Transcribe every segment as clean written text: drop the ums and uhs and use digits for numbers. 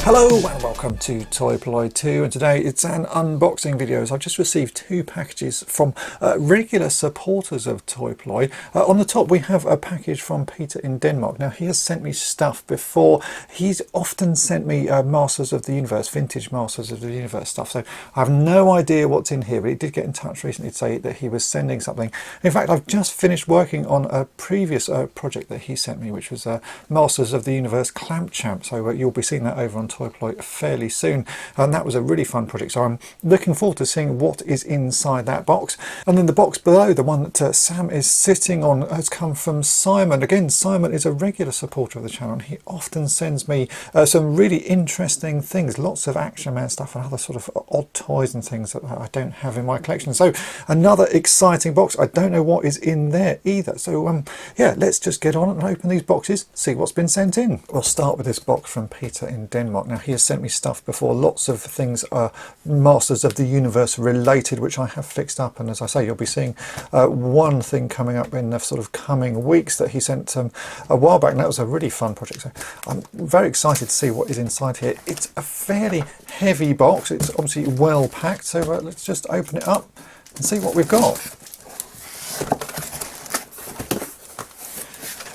Hello and welcome to Polloi Two, and today it's an unboxing video. So I've just received two packages from regular supporters of toy-polloi. On the top we have a package from Peter in Denmark. Now he has sent me stuff before. He's often sent me Masters of the Universe, vintage Masters of the Universe stuff. So I have no idea what's in here, but he did get in touch recently to say that he was sending something. In fact, I've just finished working on a previous project that he sent me, which was Masters of the Universe Clamp Champ. So you'll be seeing that over on toy-polloi fairly soon, and that was a really fun project, so I'm looking forward to seeing what is inside that box. And then the box below, the one that Sam is sitting on, has come from Simon. Again, Simon is a regular supporter of the channel, and he often sends me some really interesting things, lots of Action Man stuff and other sort of odd toys and things that I don't have in my collection. So another exciting box. I don't know what is in there either, so yeah, let's just get on and open these boxes, see what's been sent in. We'll start with this box from Peter in Denmark. Now he has sent me stuff before, lots of things are Masters of the Universe related, which I have fixed up, and as I say, you'll be seeing one thing coming up in the sort of coming weeks that he sent a while back, and that was a really fun project, so I'm very excited to see what is inside here. It's a fairly heavy box, it's obviously well packed, so let's just open it up and see what we've got.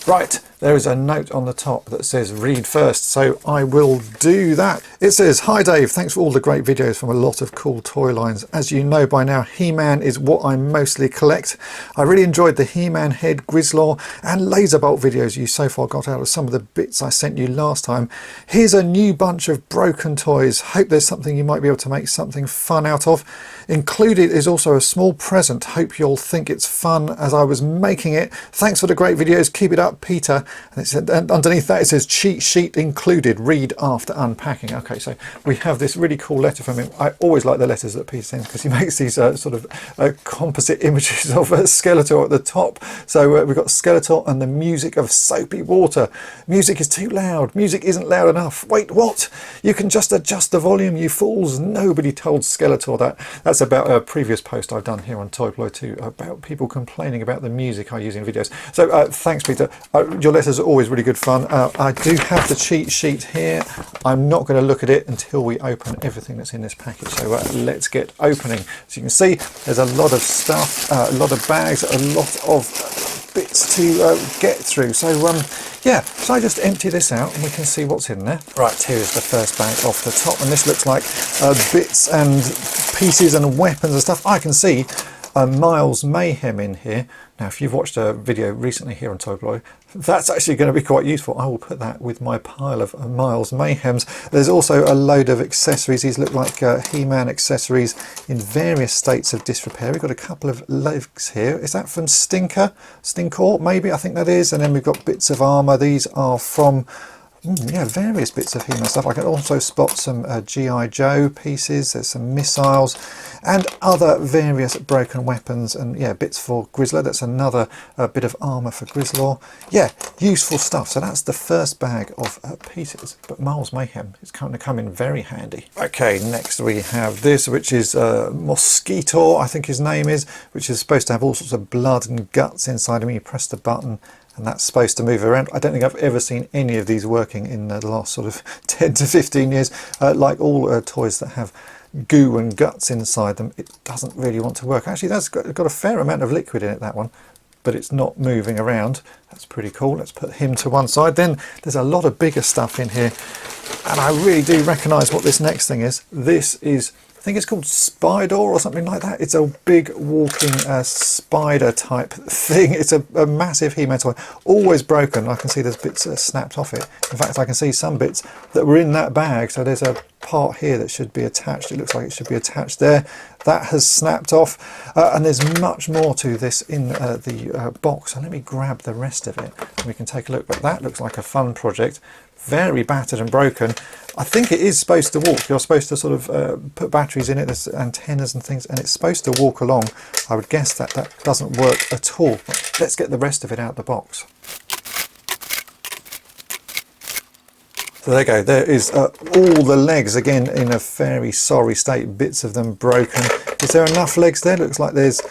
Right, there is a note on the top that says read first, so I will do that. It says, "Hi Dave, thanks for all the great videos from a lot of cool toy lines. As you know by now, He-Man is what I mostly collect. I really enjoyed the He-Man head, Grislaw and Laserbolt videos you so far got out of some of the bits I sent you last time. Here's a new bunch of broken toys. Hope there's something you might be able to make something fun out of. Included is also a small present. Hope you'll think it's fun as I was making it. Thanks for the great videos. Keep it up, Peter." And it said, and underneath that it says cheat sheet included, read after unpacking. Okay, so we have this really cool letter from him. I always like the letters that Peter sends because he makes these sort of composite images of Skeletor at the top. So we've got Skeletor and the music of soapy water. Music is too loud. Music isn't loud enough. Wait, what? You can just adjust the volume, you fools. Nobody told Skeletor that. That's about a previous post I've done here on Polloi Two about people complaining about the music I use in videos. So thanks, Peter. Your letters are always really good fun. I do have the cheat sheet here. I'm not going to look at it until we open everything that's in this package. So let's get opening. As you can see, there's a lot of stuff, a lot of bags, a lot of bits to get through. So yeah, so I just empty this out and we can see what's in there. Right, here's the first bag off the top, and this looks like bits and pieces and weapons and stuff. I can see Miles Mayhem in here. Now if you've watched a video recently here on toy-polloi, that's actually going to be quite useful. I will put that with my pile of Miles Mayhems. There's also a load of accessories. These look like He-Man accessories in various states of disrepair. We've got a couple of legs here. Is that from Stinkor maybe? I think that is. And then we've got bits of armor. These are from yeah, various bits of He-Man stuff. I can also spot some G.I. Joe pieces. There's some missiles and other various broken weapons, and yeah, bits for Grislaw. That's another bit of armor for Grislaw. Yeah, useful stuff. So that's the first bag of pieces, but Miles Mayhem is going to come in very handy. Okay, next we have this, which is Mosquito, I think his name is, which is supposed to have all sorts of blood and guts inside of him. You press the button and that's supposed to move around. I don't think I've ever seen any of these working in the last sort of 10 to 15 years. Like all toys that have goo and guts inside them, it doesn't really want to work. Actually, that's got a fair amount of liquid in it, that one, but it's not moving around. That's pretty cool. Let's put him to one side. Then there's a lot of bigger stuff in here, and I really do recognise what this next thing is. This is, I think it's called Spider or something like that. It's a big walking spider type thing. It's a massive He-Man toy, always broken. I can see there's bits snapped off it. In fact, I can see some bits that were in that bag. So there's a part here that should be attached. It looks like it should be attached there. That has snapped off, and there's much more to this in the box. So let me grab the rest of it and we can take a look. But that looks like a fun project. Very battered and broken. I think it is supposed to walk. You're supposed to sort of put batteries in it, there's antennas and things, and it's supposed to walk along. I would guess that that doesn't work at all. But let's get the rest of it out of the box. So there you go, there is all the legs, again in a very sorry state, bits of them broken. Is there enough legs there? Looks like there's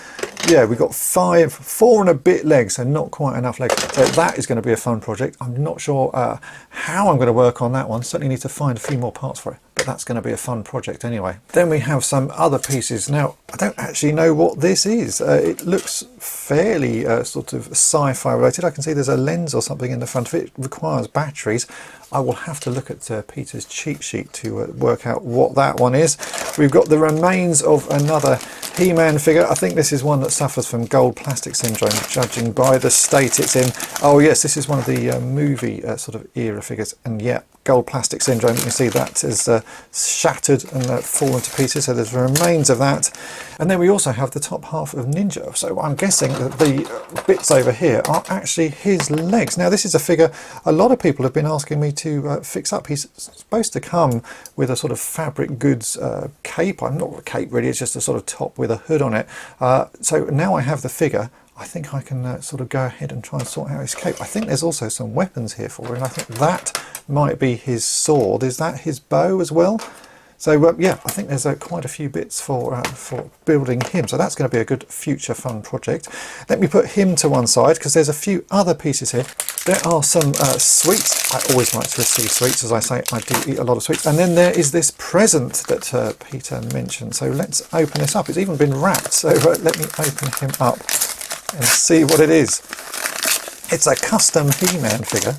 yeah, we've got 4 and a bit legs, so not quite enough legs. So that is going to be a fun project. I'm not sure how I'm going to work on that one. Certainly need to find a few more parts for it, but that's going to be a fun project anyway. Then we have some other pieces. Now, I don't actually know what this is. It looks fairly sort of sci-fi related. I can see there's a lens or something in the front of it. It requires batteries. I will have to look at Peter's cheat sheet to work out what that one is. We've got the remains of another He-Man figure. I think this is one that suffers from gold plastic syndrome, judging by the state it's in. Oh yes, this is one of the movie sort of era figures, and yeah, gold plastic syndrome. You can see that is shattered and fallen to pieces, so there's remains of that. And then we also have the top half of Ninja, so I'm guessing that the bits over here are actually his legs. Now this is a figure a lot of people have been asking me to fix up. He's supposed to come with a sort of fabric goods cape. I'm not a cape really, it's just a sort of top with a hood on it. So now I have the figure, I think I can sort of go ahead and try and sort out his cape. I think there's also some weapons here for him. I think that might be his sword. Is that his bow as well? So yeah, I think there's quite a few bits for building him. So that's going to be a good future fun project. Let me put him to one side because there's a few other pieces here. There are some sweets. I always like to receive sweets. As I say, I do eat a lot of sweets. And then there is this present that Peter mentioned. So let's open this up. It's even been wrapped. So let me open him up and see what it is. It's a custom He-Man figure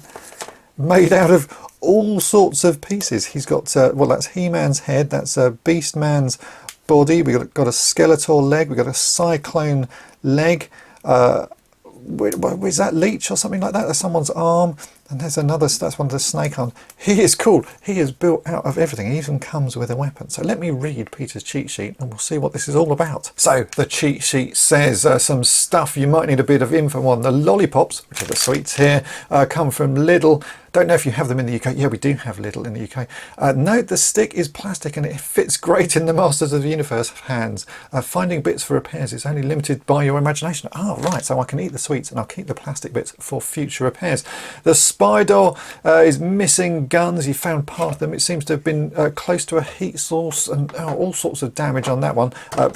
made out of all sorts of pieces. He's got, well, that's He-Man's head, that's Beast-Man's body, we've got a Skeletor leg, we've got a Cyclone leg, is that Leech or something like that? That's someone's arm, and there's another, that's one of the snake arms. He is cool. He is built out of everything. He even comes with a weapon. So let me read Peter's cheat sheet and we'll see what this is all about. So the cheat sheet says some stuff you might need a bit of info on. The lollipops, which are the sweets here, come from Lidl. Don't know if you have them in the UK. Yeah, we do have Lidl in the UK. Note the stick is plastic and it fits great in the Masters of the Universe hands. Finding bits for repairs is only limited by your imagination. Oh, right. So I can eat the sweets and I'll keep the plastic bits for future repairs. The Spider is missing guns. He found part of them. It seems to have been close to a heat source and all sorts of damage on that one.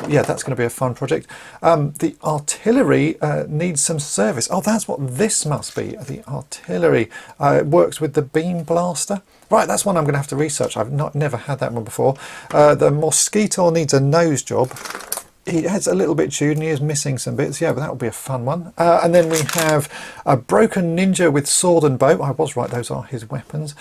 Yeah, that's going to be a fun project. The artillery needs some service. Oh, that's what this must be. The artillery works with the beam blaster. Right, that's one I'm going to have to research. I've never had that one before. The Mosquito needs a nose job. He has a little bit chewed and he is missing some bits. Yeah, but that will be a fun one. And then we have a broken ninja with sword and bow. I was right, those are his weapons.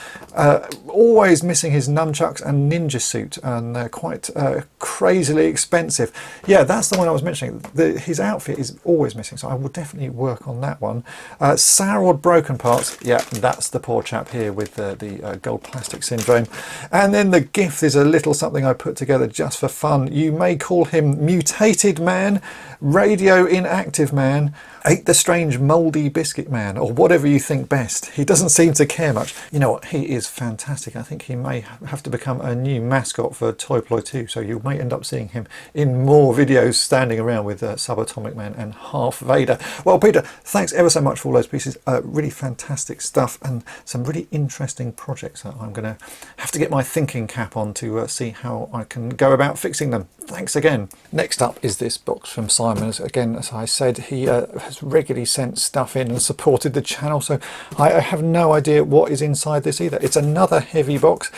Always missing his nunchucks and ninja suit, and they're quite crazily expensive. Yeah, that's the one I was mentioning. His outfit is always missing, so I will definitely work on that one. Sarod broken parts. Yeah, that's the poor chap here with the gold plastic syndrome. And then the gift is a little something I put together just for fun. You may call him Mutated Man, Radio Inactive Man, Ate the Strange Mouldy Biscuit Man, or whatever you think best. He doesn't seem to care much. You know what, he is fantastic. I think he may have to become a new mascot for Polloi Two, so you may end up seeing him in more videos standing around with Subatomic Man and Half Vader. Well, Peter, thanks ever so much for all those pieces. Really fantastic stuff and some really interesting projects that I'm going to have to get my thinking cap on to see how I can go about fixing them. Thanks again. Next up is this box from Simon. Again, as I said, he has regularly sent stuff in and supported the channel, so I have no idea what is inside this either. It's another heavy box.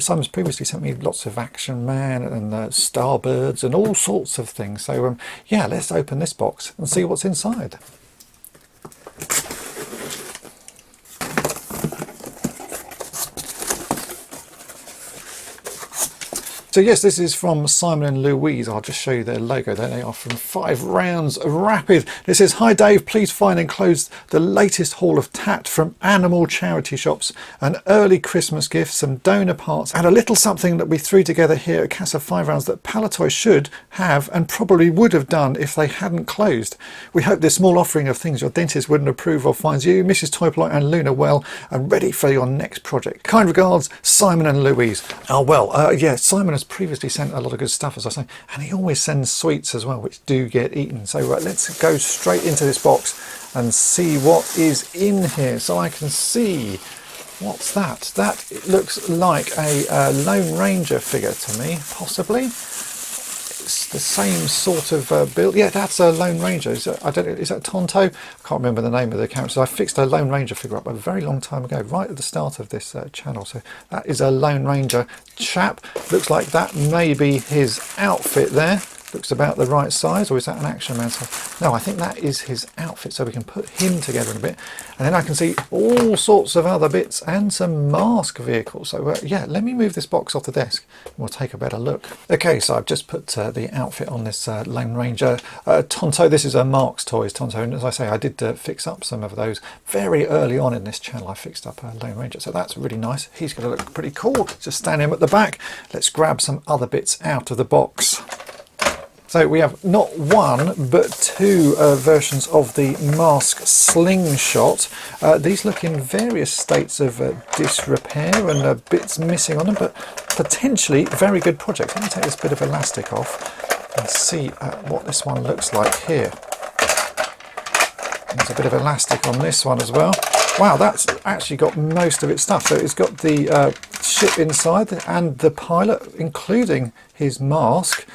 Simon's previously sent me lots of Action Man and Starbirds and all sorts of things. So yeah, let's open this box and see what's inside. So yes, this is from Simon and Louise. I'll just show you their logo there. They are from 5 Rounds Rapid. It says, "Hi Dave, please find enclosed the latest haul of tat from animal charity shops, an early Christmas gift, some donor parts, and a little something that we threw together here at Casa 5 Rounds that Polloi should have and probably would have done if they hadn't closed. We hope this small offering of things your dentist wouldn't approve of finds you, Mrs. Toy-Polloi and Luna well and ready for your next project. Kind regards, Simon and Louise." Oh well, yeah, Simon has previously sent a lot of good stuff, as I say, and he always sends sweets as well, which do get eaten. So let's go straight into this box and see what is in here. So I can see, what's that? That looks like a Lone Ranger figure to me, possibly. It looks the same sort of build. Yeah, that's a Lone Ranger. I don't know, is that Tonto? I can't remember the name of the character. I fixed a Lone Ranger figure up a very long time ago, right at the start of this channel. So that is a Lone Ranger chap. Looks like that may be his outfit there. Looks about the right size, or is that an Action Man size? No, I think that is his outfit, so we can put him together in a bit. And then I can see all sorts of other bits and some m.a.s.k vehicles. So yeah, let me move this box off the desk and we'll take a better look. Okay, so I've just put the outfit on this Lone Ranger Tonto. This is a Mark's Toys Tonto, and as I say, I did fix up some of those very early on in this channel. I fixed up a Lone Ranger, so that's really nice. He's going to look pretty cool. Just stand him at the back. Let's grab some other bits out of the box. So we have not one, but two versions of the m.a.s.k slingshot. These look in various states of disrepair and bits missing on them, but potentially very good projects. Let me take this bit of elastic off and see what this one looks like here. There's a bit of elastic on this one as well. Wow, that's actually got most of its stuff. So it's got the ship inside and the pilot, including his mask,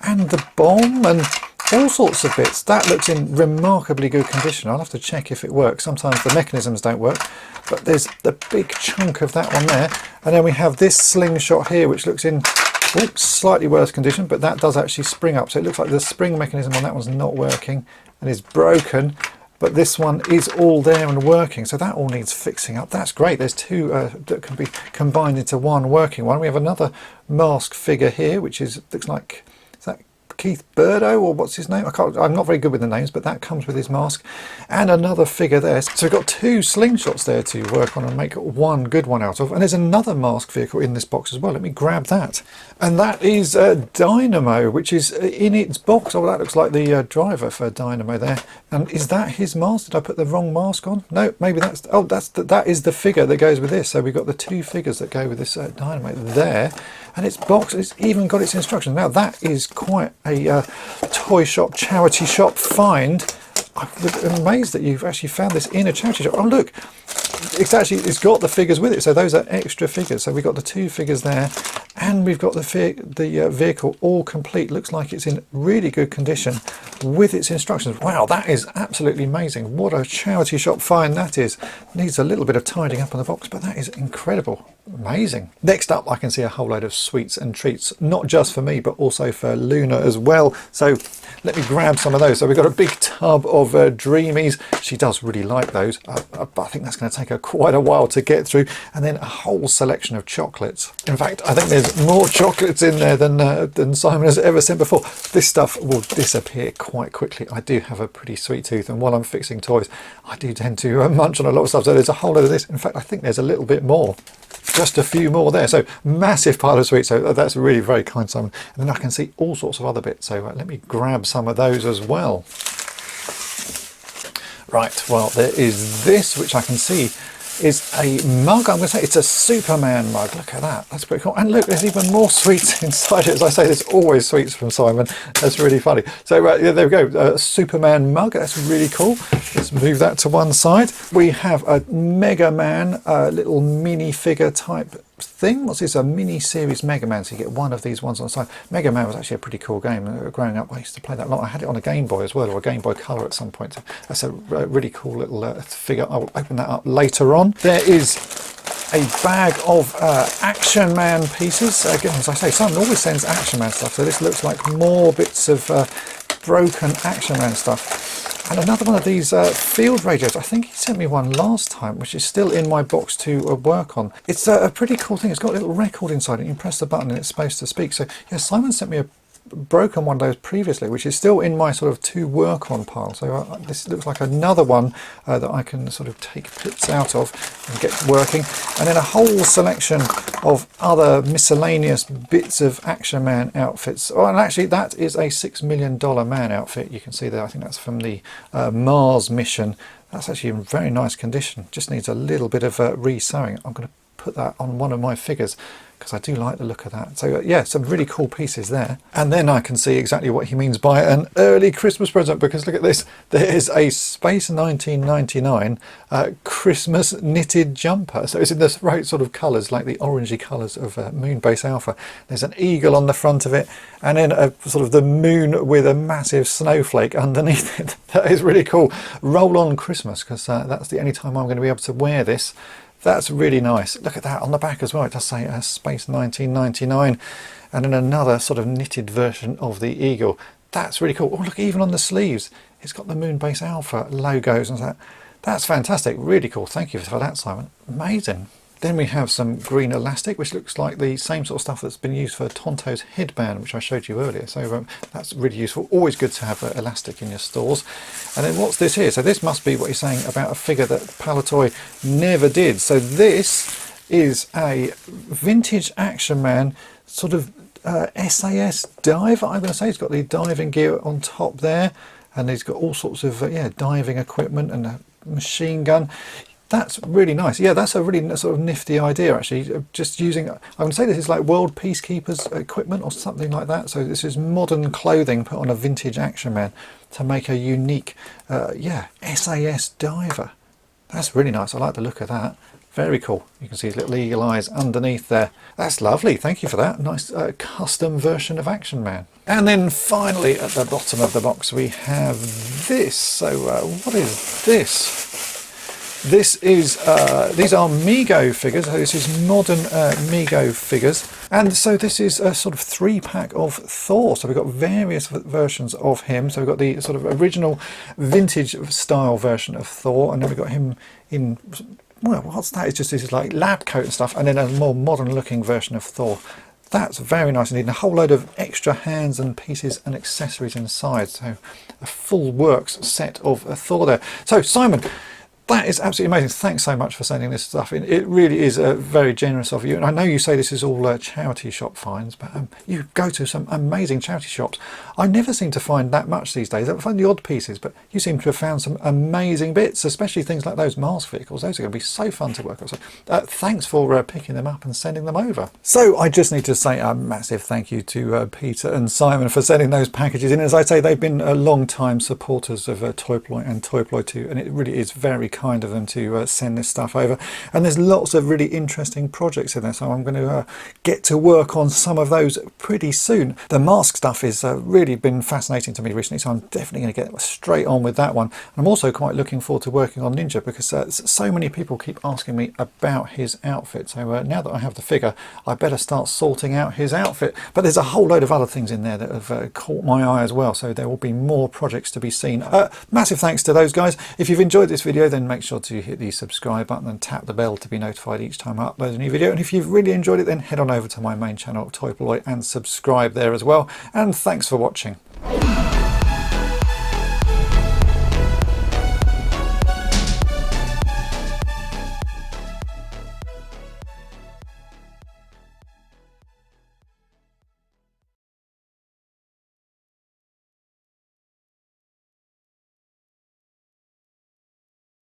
and the bomb and all sorts of bits. That looks in remarkably good condition. I'll have to check if it works. Sometimes the mechanisms don't work, but there's the big chunk of that one there. And then we have this slingshot here, which looks in slightly worse condition, but that does actually spring up. So it looks like the spring mechanism on that one's not working and is broken, but this one is all there and working. So that all needs fixing up. That's great. There's two that can be combined into one working one. We have another m.a.s.k figure here, which looks like, Keith Burdo, or what's his name? I'm not very good with the names, but that comes with his mask. And another figure there. So we've got two slingshots there to work on and make one good one out of. And there's another m.a.s.k vehicle in this box as well. Let me grab that. And that is Dynamo, which is in its box. Oh, that looks like the driver for Dynamo there. And is that his mask? Did I put the wrong mask on? No, maybe that's... Oh, that is the figure that goes with this. So we've got the two figures that go with this Dynamo there. And its box, it's even got its instructions. Now that is quite a toy shop, charity shop find. I'm amazed that you've actually found this in a charity shop. Oh look, it's got the figures with it. So those are extra figures. So we've got the two figures there, and we've got the vehicle all complete. Looks like it's in really good condition with its instructions. Wow, that is absolutely amazing. What a charity shop find that is. Needs a little bit of tidying up on the box, but that is incredible. Amazing. Next up, I can see a whole load of sweets and treats, not just for me, but also for Luna as well. So let me grab some of those. So we've got a big tub of Dreamies. She does really like those, but I think that's going to take her quite a while to get through. And then a whole selection of chocolates. In fact, I think there's more chocolates in there than Simon has ever sent before. This stuff will disappear quite quickly. I do have a pretty sweet tooth, and while I'm fixing toys, I do tend to munch on a lot of stuff. So there's a whole load of this. In fact, I think there's a little bit more. Just a few more there. So massive pile of sweets. So that's really very kind, Simon. And then I can see all sorts of other bits. So let me grab some of those as well. Right, well, there is this, which I can see is a mug. I'm going to say it's a Superman mug. Look at that. That's pretty cool. And look, there's even more sweets inside it. As I say, there's always sweets from Simon. That's really funny. So yeah, there we go. Superman mug. That's really cool. Let's move that to one side. We have a Mega Man little mini figure type thing. What's this? A mini series Mega Man. So you get one of these ones on the side. Mega Man was actually a pretty cool game. Growing up, I used to play that a lot. I had it on a Game Boy as well, or a Game Boy Color at some point. That's a really cool little figure. I will open that up later on. There is a bag of Action Man pieces. Again, as I say, Simon always sends Action Man stuff. So this looks like more bits of broken Action Man stuff. And another one of these field radios. I think he sent me one last time, which is still in my box to work on. It's a pretty cool thing. It's got a little record inside it. You can press the button and it's supposed to speak. So yeah, Simon sent me a broken one of those previously, which is still in my sort of to work on pile. So this looks like another one that I can sort of take bits out of and get working. And then a whole selection of other miscellaneous bits of Action Man outfits. Oh, and actually that is a $6 Million Man outfit. You can see there, I think that's from the Mars mission. That's actually in very nice condition. Just needs a little bit of re-sewing. I'm going to put that on one of my figures, because I do like the look of that. So yeah, some really cool pieces there. And then I can see exactly what he means by an early Christmas present, because look at this. There is a Space 1999 Christmas knitted jumper. So it's in the right sort of colours, like the orangey colours of Moonbase Alpha. There's an eagle on the front of it, and then a sort of the moon with a massive snowflake underneath it. That is really cool. Roll on Christmas, because that's the only time I'm going to be able to wear this. That's really nice. Look at that on the back as well. It does say Space 1999, and then another sort of knitted version of the eagle. That's really cool. Oh, look, even on the sleeves, it's got the Moonbase Alpha logos and that. That's fantastic. Really cool. Thank you for that, Simon. Amazing. Then we have some green elastic, which looks like the same sort of stuff that's been used for Tonto's headband, which I showed you earlier. So that's really useful. Always good to have elastic in your stores. And then what's this here? So this must be what he's saying about a figure that Polloi never did. So this is a vintage Action Man sort of SAS diver, I'm going to say. He's got the diving gear on top there, and he's got all sorts of diving equipment and a machine gun. That's really nice. Yeah, that's a really sort of nifty idea, actually. Just using, I would say this is like World Peacekeepers equipment or something like that. So this is modern clothing put on a vintage Action Man to make a unique, SAS diver. That's really nice. I like the look of that. Very cool. You can see his little eagle eyes underneath there. That's lovely. Thank you for that. Nice custom version of Action Man. And then finally at the bottom of the box we have this. So what is this? This is, these are Mego figures. So this is modern Mego figures. And so this is a sort of 3-pack of Thor. So we've got various versions of him. So we've got the sort of original vintage style version of Thor. And then we've got him in, well, what's that? It's just this like lab coat and stuff. And then a more modern looking version of Thor. That's very nice indeed. And a whole load of extra hands and pieces and accessories inside. So a full works set of Thor there. So Simon, that is absolutely amazing. Thanks so much for sending this stuff in. It really is very generous of you. And I know you say this is all charity shop finds, but you go to some amazing charity shops. I never seem to find that much these days. I find the odd pieces, but you seem to have found some amazing bits, especially things like those m.a.s.k vehicles. Those are going to be so fun to work on. So thanks for picking them up and sending them over. So I just need to say a massive thank you to Peter and Simon for sending those packages in. As I say, they've been long-time supporters of toy-polloi and Polloi Two, and it really is very kind of them to send this stuff over. And there's lots of really interesting projects in there, so I'm going to get to work on some of those pretty soon. The m.a.s.k stuff has really been fascinating to me recently, so I'm definitely going to get straight on with that one. And I'm also quite looking forward to working on Ninja, because so many people keep asking me about his outfit. So now that I have the figure, I better start sorting out his outfit. But there's a whole load of other things in there that have caught my eye as well, so there will be more projects to be seen. Massive thanks to those guys. If you've enjoyed this video, then make sure to hit the subscribe button and tap the bell to be notified each time I upload a new video. And if you've really enjoyed it, then head on over to my main channel, toy-polloi, and subscribe there as well. And thanks for watching.